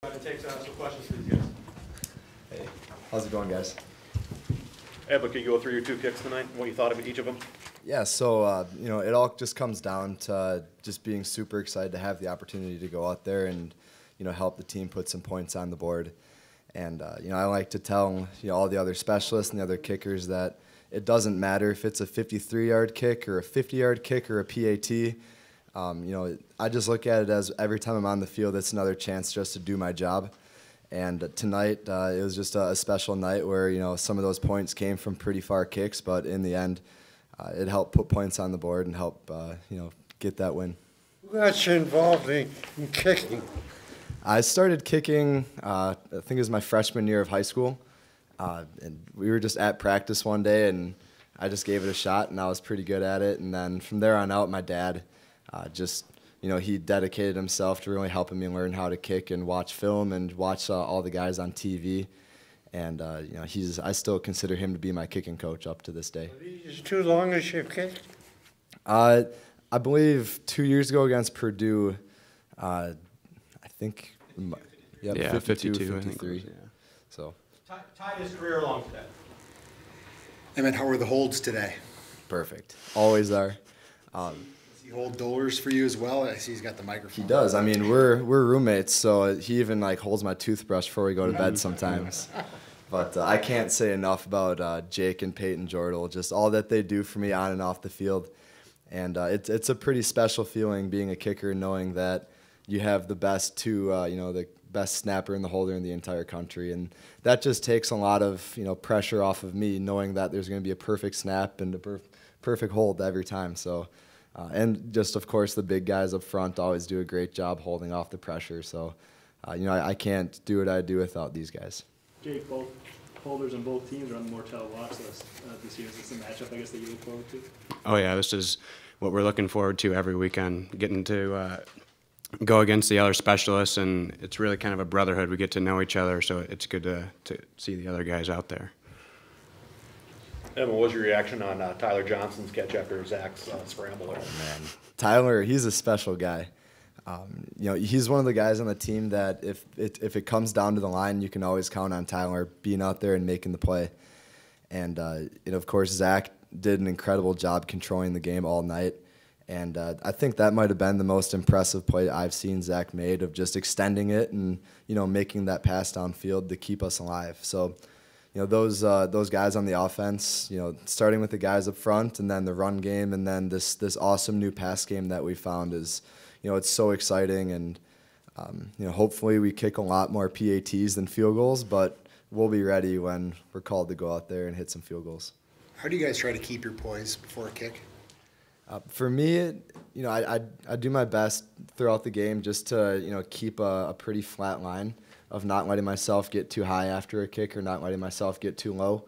And take some questions for these guys. Hey, how's it going, guys? Emmit, can you go through your two kicks tonight? What you thought of each of them? Yeah, so it all just comes down to just being super excited to have the opportunity to go out there and help the team put some points on the board. And I like to tell all the other specialists and the other kickers that it doesn't matter if it's a 53-yard kick or a 50-yard kick or a PAT. I just look at it as every time I'm on the field, it's another chance just to do my job. And tonight, it was just a special night where, some of those points came from pretty far kicks, but in the end, it helped put points on the board and help, get that win. Who got you involved in kicking? I started kicking, I think it was my freshman year of high school. And we were just at practice one day, and I just gave it a shot, and I was pretty good at it. And then from there on out, my dad he dedicated himself to really helping me learn how to kick and watch film and watch all the guys on TV. And, I still consider him to be my kicking coach up to this day. Are these too long as you've kicked? I believe 2 years ago against Purdue, I think, yeah, 52, 53. 53. So. Tied his career along today. Emmit, how were the holds today? Perfect. Always are. Does he hold dollars for you as well? I see he's got the microphone. He does. I mean, we're roommates, so he even holds my toothbrush before we go to bed sometimes. But I can't say enough about Jake and Peyton Jordal, just all that they do for me on and off the field. And it's a pretty special feeling being a kicker, knowing that you have the best the best snapper and the holder in the entire country. And that just takes a lot of pressure off of me, knowing that there's going to be a perfect snap and a perfect hold every time. So. And just, of course, the big guys up front always do a great job holding off the pressure. So, I can't do what I do without these guys. Jake, both holders on both teams are on the Mortel watch list this year. Is this a matchup, I guess, that you look forward to? Oh, yeah, this is what we're looking forward to every weekend, getting to go against the other specialists, and it's really kind of a brotherhood. We get to know each other, so it's good to see the other guys out there. Emma, what was your reaction on Tyler Johnson's catch after Zach's scramble? Oh, man. Tyler, he's a special guy. He's one of the guys on the team that if it comes down to the line, you can always count on Tyler being out there and making the play. And, of course, Zach did an incredible job controlling the game all night. And I think that might have been the most impressive play I've seen Zach made, of just extending it and, making that pass downfield to keep us alive. So, those guys on the offense, starting with the guys up front and then the run game and then this awesome new pass game that we found is, it's so exciting. And, hopefully we kick a lot more PATs than field goals, but we'll be ready when we're called to go out there and hit some field goals. How do you guys try to keep your poise before a kick? For me, I do my best throughout the game just to, keep a pretty flat line of not letting myself get too high after a kick or not letting myself get too low.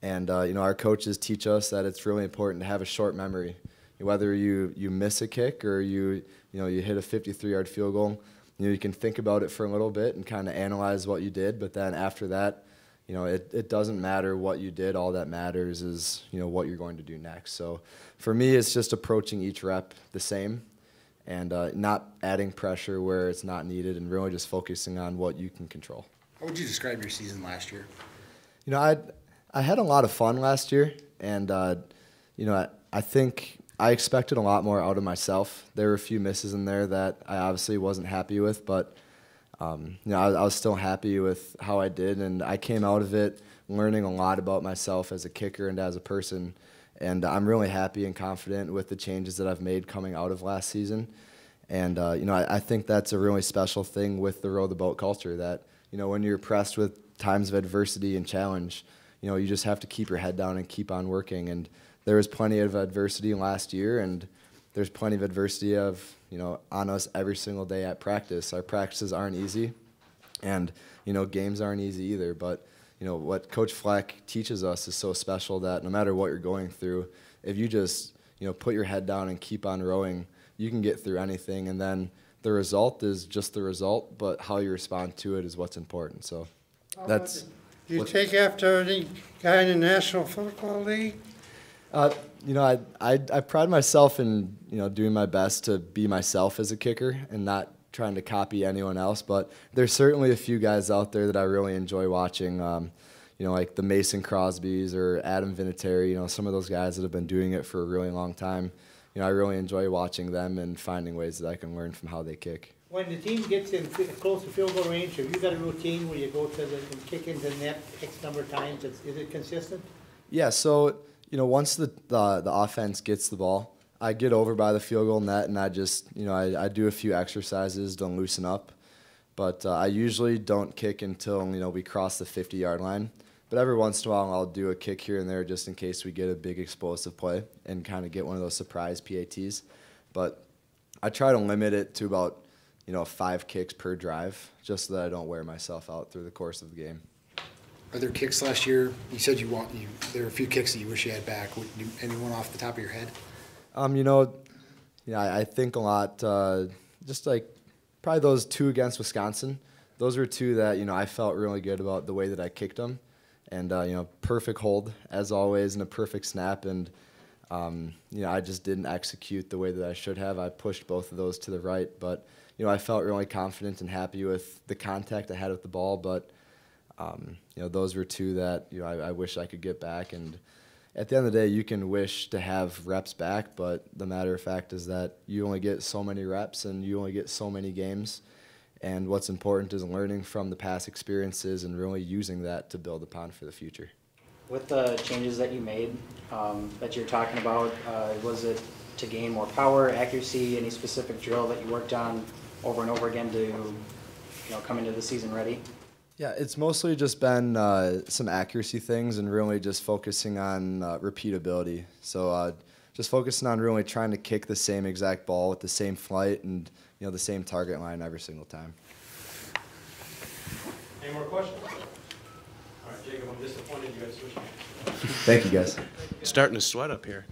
And, our coaches teach us that it's really important to have a short memory. Whether you miss a kick or you hit a 53-yard field goal, you can think about it for a little bit and kind of analyze what you did. But then after that, it doesn't matter what you did. All that matters is, what you're going to do next. So for me, it's just approaching each rep the same and not adding pressure where it's not needed and really just focusing on what you can control. How would you describe your season last year? I had a lot of fun last year, and, I think I expected a lot more out of myself. There were a few misses in there that I obviously wasn't happy with, but, I was still happy with how I did, and I came out of it learning a lot about myself as a kicker and as a person. And I'm really happy and confident with the changes that I've made coming out of last season. And, I think that's a really special thing with the row the boat culture that, when you're pressed with times of adversity and challenge, you just have to keep your head down and keep on working. And there was plenty of adversity last year, and there's plenty of adversity on us every single day at practice. Our practices aren't easy, and, games aren't easy either. But what Coach Fleck teaches us is so special that no matter what you're going through, if you just, put your head down and keep on rowing, you can get through anything. And then the result is just the result, but how you respond to it is what's important. So that's... Do you take after the guy in the National Football League? I pride myself in, doing my best to be myself as a kicker and not trying to copy anyone else, but there's certainly a few guys out there that I really enjoy watching. Like the Mason Crosbys or Adam Vinatieri, some of those guys that have been doing it for a really long time. I really enjoy watching them and finding ways that I can learn from how they kick. When the team gets in close to field goal range, have you got a routine where you go to and kick into the net X number of times? Is it consistent? Yeah, so, once the offense gets the ball, I get over by the field goal net and I just, I do a few exercises to loosen up. But I usually don't kick until, we cross the 50-yard line. But every once in a while, I'll do a kick here and there just in case we get a big explosive play and kind of get one of those surprise PATs. But I try to limit it to about, 5 kicks per drive just so that I don't wear myself out through the course of the game. Are there kicks last year? You said there are a few kicks that you wish you had back. Anyone off the top of your head? I think a lot, just like probably those 2 against Wisconsin. Those were 2 that, I felt really good about the way that I kicked them. And, perfect hold, as always, and a perfect snap. And, I just didn't execute the way that I should have. I pushed both of those to the right. But, I felt really confident and happy with the contact I had with the ball. But, those were 2 that, I wish I could get back. And at the end of the day, you can wish to have reps back. But the matter of fact is that you only get so many reps and you only get so many games. And what's important is learning from the past experiences and really using that to build upon for the future. With the changes that you made, that you're talking about, was it to gain more power, accuracy, any specific drill that you worked on over and over again to, come into the season ready? Yeah, it's mostly just been some accuracy things and really just focusing on repeatability. So just focusing on really trying to kick the same exact ball with the same flight and the same target line every single time. Any more questions? All right, Jacob, I'm disappointed you guys switched. Thank you, guys. Starting to sweat up here.